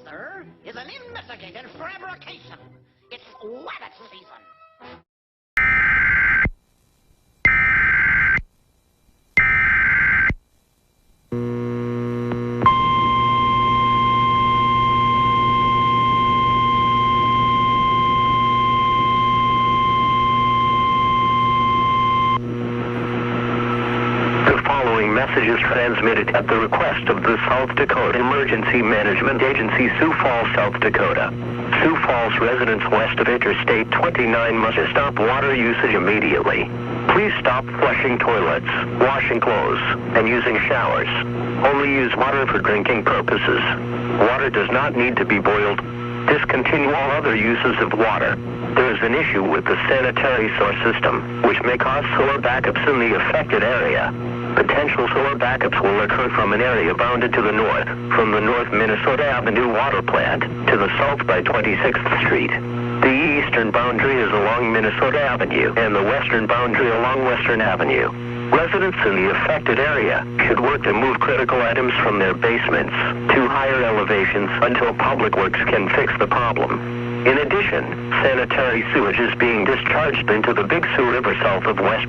weather is an investigated fabrication. It's wabbit season. Message is transmitted at the request of the South Dakota Emergency Management Agency, Sioux Falls, South Dakota. Sioux Falls residents west of Interstate 29 must stop water usage immediately. Please stop flushing toilets, washing clothes, and using showers. Only use water for drinking purposes. Water does not need to be boiled. Discontinue all other uses of water. There is an issue with the sanitary source system, which may cause solar backups in the affected area. Potential solar backups will occur from an area bounded to the north, from the North Minnesota Avenue water plant to the south by 26th Street. The eastern boundary is along Minnesota Avenue, and the western boundary along Western Avenue. Residents in the affected area should work to move critical items from their basements to higher elevations until Public Works can fix the problem. In addition, sanitary sewage is being discharged into the Big Sioux River south of West